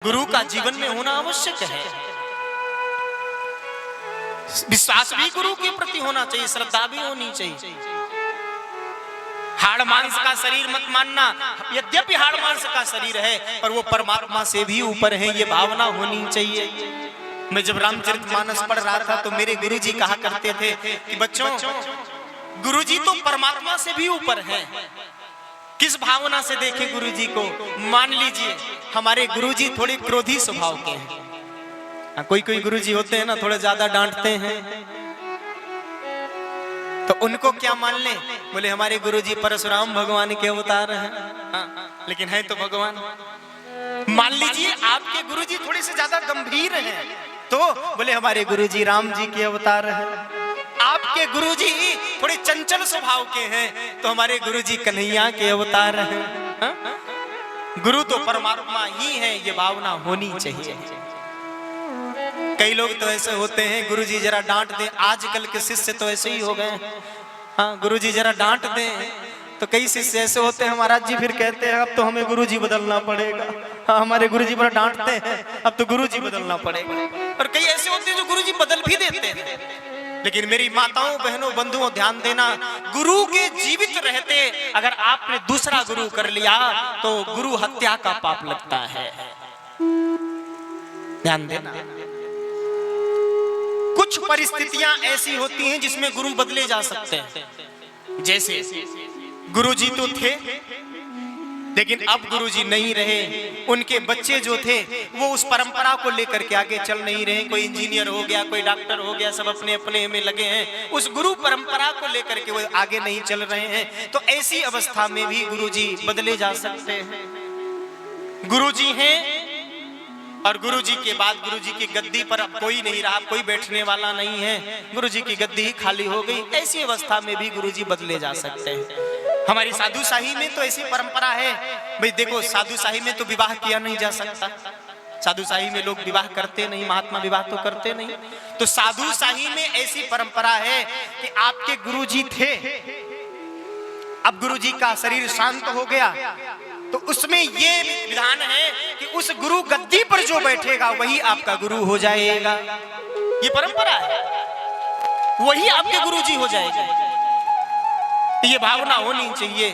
गुरु का जीवन में होना आवश्यक है। विश्वास भी गुरु के प्रति होना चाहिए, श्रद्धा भी होनी चाहिए। हाड़ मांस का शरीर मत मानना, यद्यपि हाड़ मांस का शरीर है पर वो परमात्मा से भी ऊपर है, ये भावना होनी चाहिए। मैं जब रामचरितमानस पढ़ रहा था तो मेरे गुरुजी कहा करते थे कि बच्चों, गुरुजी तो परमात्मा से भी ऊपर हैं। किस भावना से देखें गुरुजी को? मान लीजिए हमारे गुरुजी थोड़े क्रोधी स्वभाव के हैं। कोई कोई गुरुजी होते हैं ना, थोड़े ज्यादा डांटते हैं, तो उनको क्या मान ले? बोले हमारे गुरुजी परशुराम भगवान के अवतार हैं। लेकिन है तो भगवान। मान लीजिए आपके गुरुजी थोड़े से ज्यादा गंभीर हैं, तो बोले हमारे गुरुजी राम जी के अवतार हैं। आपके गुरुजी थोड़े चंचल स्वभाव के हैं, तो हमारे गुरुजी कन्हैया के अवतार हैं। गुरु तो परमात्मा ही है, ये भावना होनी चाहिए। कई लोग तो ऐसे होते हैं, गुरुजी जरा डांट दें, आजकल के शिष्य तो ऐसे ही हो गए। हाँ, गुरुजी जरा डांट दें तो कई शिष्य ऐसे होते हैं, महाराज जी फिर कहते हैं अब तो हमें गुरुजी बदलना पड़ेगा। हाँ, हमारे गुरुजी बड़ा डांटते हैं, अब तो गुरुजी बदलना पड़ेगा। और कई ऐसे होते हैं जो गुरुजी बदल भी देते हैं। लेकिन मेरी माताओं बहनों बंधुओं ध्यान देना, गुरु के जीवित रहते अगर आपने दूसरा गुरु कर लिया तो गुरु हत्या का पाप लगता है। ध्यान देना। कुछ परिस्थितियां ऐसी होती हैं जिसमें गुरु बदले जा सकते हैं। जैसे गुरुजी तो थे लेकिन अब गुरुजी नहीं रहे, उनके बच्चे जो थे वो उस परंपरा को लेकर के आगे चल नहीं रहे। कोई इंजीनियर हो गया, कोई डॉक्टर हो गया, सब अपने अपने में लगे हैं, उस गुरु परंपरा को लेकर के वो आगे नहीं चल रहे हैं। तो ऐसी अवस्था में भी गुरुजी बदले जा सकते हैं। गुरुजी हैं और गुरुजी के बाद गुरुजी की गद्दी पर अब कोई नहीं रहा, कोई बैठने वाला नहीं है, गुरुजी की गद्दी ही खाली हो गई। ऐसी अवस्था में भी गुरुजी बदले जा सकते हैं। हमारी साधु शाही में तो ऐसी परंपरा है भाई, देखो साधु शाही में तो विवाह किया नहीं जा सकता। साधु शाही में लोग विवाह करते नहीं, महात्मा विवाह तो करते नहीं। तो साधु शाही में ऐसी परंपरा है कि आपके गुरुजी थे, अब गुरुजी का शरीर शांत हो गया तो उसमें ये विधान है कि उस गुरु गद्दी पर जो बैठेगा वही आपका गुरु हो जाएगा। ये परंपरा है, वही आपके गुरुजी हो जाएगा। ये भावना होनी चाहिए।